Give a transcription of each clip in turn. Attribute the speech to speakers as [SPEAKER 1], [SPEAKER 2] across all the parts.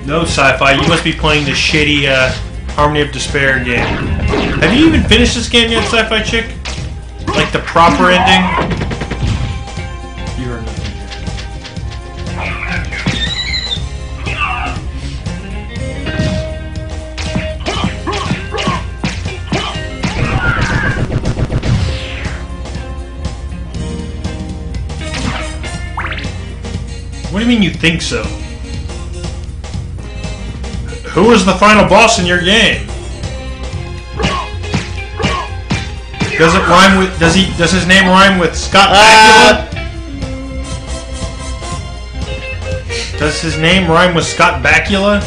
[SPEAKER 1] No, Sci-Fi, you must be playing the shitty Harmony of Despair game. Have you even finished this game yet, Sci-Fi Chick? Like the proper ending? You are not. What do you mean you think so? Who is the final boss in your game? Does it rhyme with? Does his name rhyme with Scott Bakula? Does his name rhyme with Scott Bakula?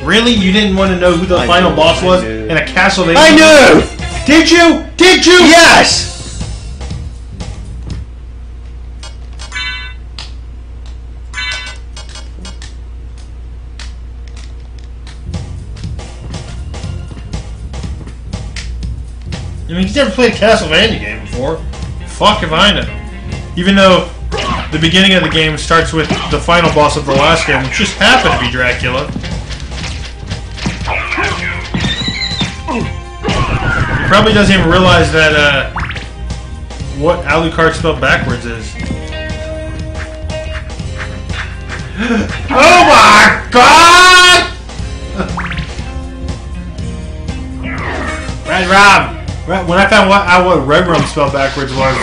[SPEAKER 1] Really? You didn't want to know who the final boss was in a Castlevania?
[SPEAKER 2] I knew!
[SPEAKER 1] Did you? Did you?
[SPEAKER 2] Yes!
[SPEAKER 1] I mean, he's never played a Castlevania game before. Fuck if I know. Even though the beginning of the game starts with the final boss of the last game, which just happened to be Dracula. He probably doesn't even realize that, what Alucard spelled backwards is. Oh my god! Red Rum! When I found out what Red Rum spelled backwards was,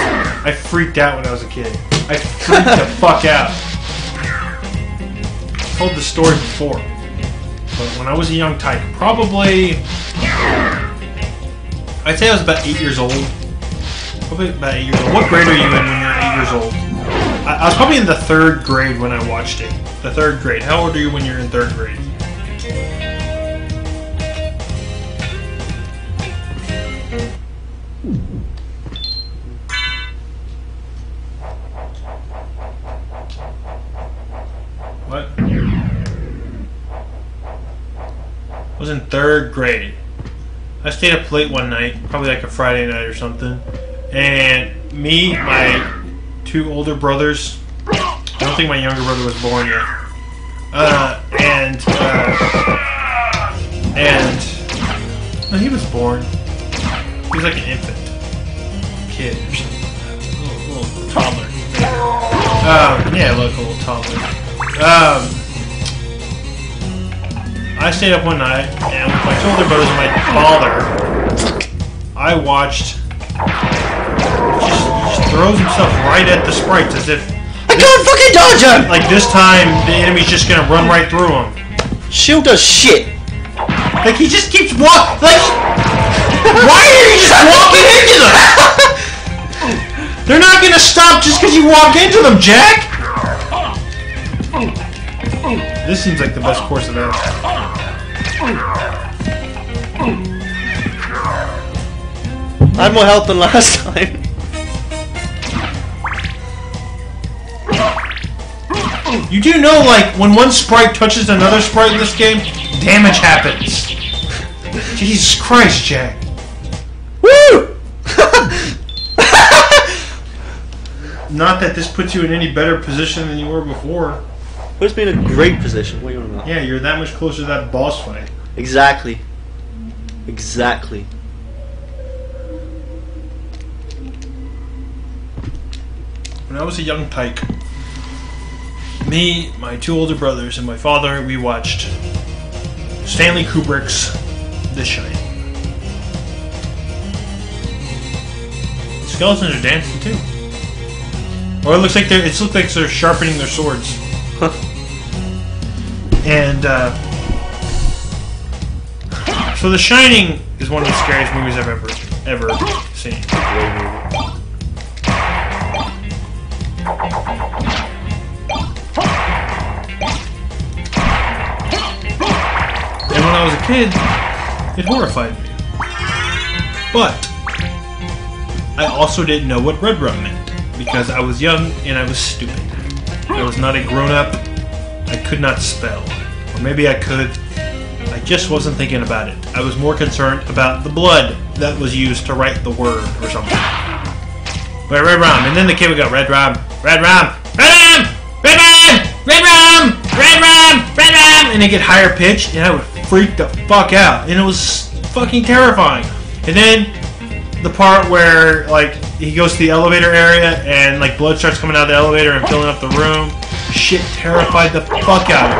[SPEAKER 1] I freaked out when I was a kid. I freaked the fuck out. I told the story before. But when I was a young tyke, probably... I'd say I was about 8 years old. Probably about 8 years old. What grade are you in when you're 8 years old? I was probably in the 3rd grade when I watched it. The 3rd grade. How old are you when you're in 3rd grade? What? I was in 3rd grade. I stayed up late one night, probably like a Friday night or something, and me, my 2 older brothers, I don't think my younger brother was born yet, no, he was born. He was like an infant. Kid or something. A little toddler. Yeah, like a little toddler. I stayed up one night, and with my 2 older brothers and my father, I watched. He just throws himself right at the sprites as if.
[SPEAKER 2] I can't fucking dodge him!
[SPEAKER 1] Like this time, the enemy's just gonna run right through him.
[SPEAKER 2] Shield does shit.
[SPEAKER 1] Like he just keeps walking. Like, why are you just walking into them? They're not gonna stop just because you walk into them, Jack. This seems like the best course of action.
[SPEAKER 2] I had more health than last time.
[SPEAKER 1] You do know, like, when one sprite touches another sprite in this game, damage happens. Jesus Christ, Jack.
[SPEAKER 2] Woo!
[SPEAKER 1] Not that this puts you in any better position than you were before.
[SPEAKER 2] Puts me in a great position. What are you on about?
[SPEAKER 1] Yeah, you're that much closer to that boss fight.
[SPEAKER 2] Exactly. Exactly.
[SPEAKER 1] When I was a young tyke, me, my 2 older brothers, and my father, we watched Stanley Kubrick's The Shining. Skeletons are dancing too. Or it looks like they're sharpening their swords. And so The Shining is one of the scariest movies I've ever seen. And when I was a kid, it horrified me. But I also didn't know what Red Rum meant because I was young and I was stupid. I was not a grown-up. I could not spell. Or maybe I could. I just wasn't thinking about it. I was more concerned about the blood that was used to write the word or something. But Red Rum, and then the kid would go, Red Rum, Red Rum, Red Rum, Red Rum, Red Rum, Red Rum, Red Rum, and and they get higher pitched, and I would freak the fuck out, and it was fucking terrifying. And then the part where like he goes to the elevator area and like blood starts coming out of the elevator and filling up the room, shit terrified the fuck out of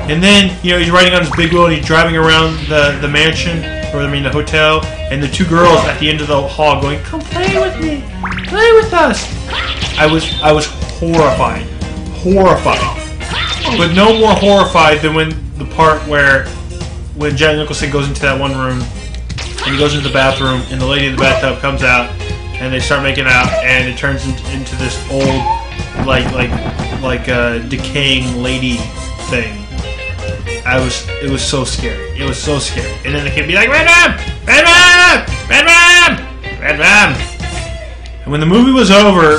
[SPEAKER 1] me. And then he's riding on his big wheel and he's driving around the mansion, or I mean the hotel, and the two girls at the end of the hall going, "Come play with me, play with us." I was horrified, but no more horrified than when the part when Jack Nicholson goes into that one room and he goes into the bathroom and the lady in the bathtub comes out and they start making out and it turns into this old like decaying lady thing. It was so scary. It was so scary. And then the kid be like, "Red Rum! Red Rum! Red Rum! Red Rum!" And when the movie was over,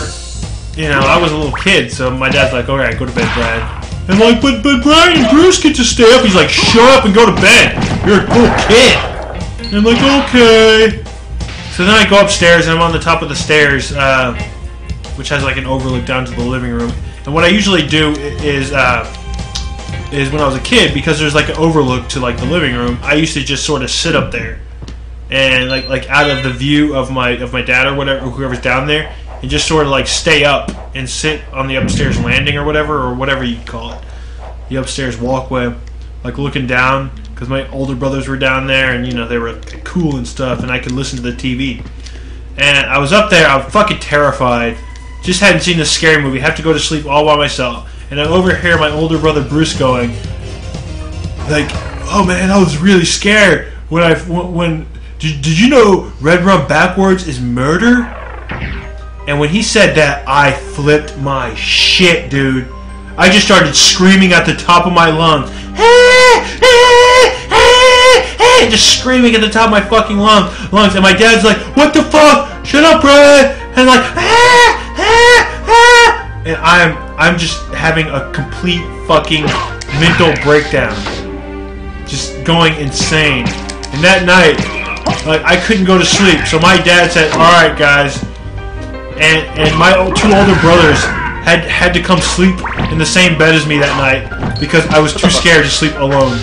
[SPEAKER 1] I was a little kid, so my dad's like, "Alright, go to bed, Brad." And I'm like, but Brian and Bruce get to stay up. He's like, "Shut up and go to bed. You're a cool kid." And I'm like, "Okay." So then I go upstairs and I'm on the top of the stairs, which has like an overlook down to the living room. And what I usually do is when I was a kid, because there's like an overlook to like the living room, I used to just sort of sit up there and like out of the view of my dad or whatever, or whoever's down there, and just sort of like stay up and sit on the upstairs landing or whatever you call it, the upstairs walkway, like looking down, because my older brothers were down there and they were cool and stuff, and I could listen to the TV. And I was up there, I was fucking terrified, just hadn't seen this scary movie, have to go to sleep all by myself. And I overhear my older brother Bruce going, like, "Oh man, I was really scared when did you know Red Rum backwards is murder?" And when he said that, I flipped my shit, dude. I just started screaming at the top of my lungs, just screaming at the top of my fucking lungs. And my dad's like, "What the fuck? Shut up, Brad!" And like, and I'm just having a complete fucking mental breakdown, just going insane. And that night, like, I couldn't go to sleep, so my dad said, "Alright guys," and my two older brothers had to come sleep in the same bed as me that night because I was too scared to sleep alone.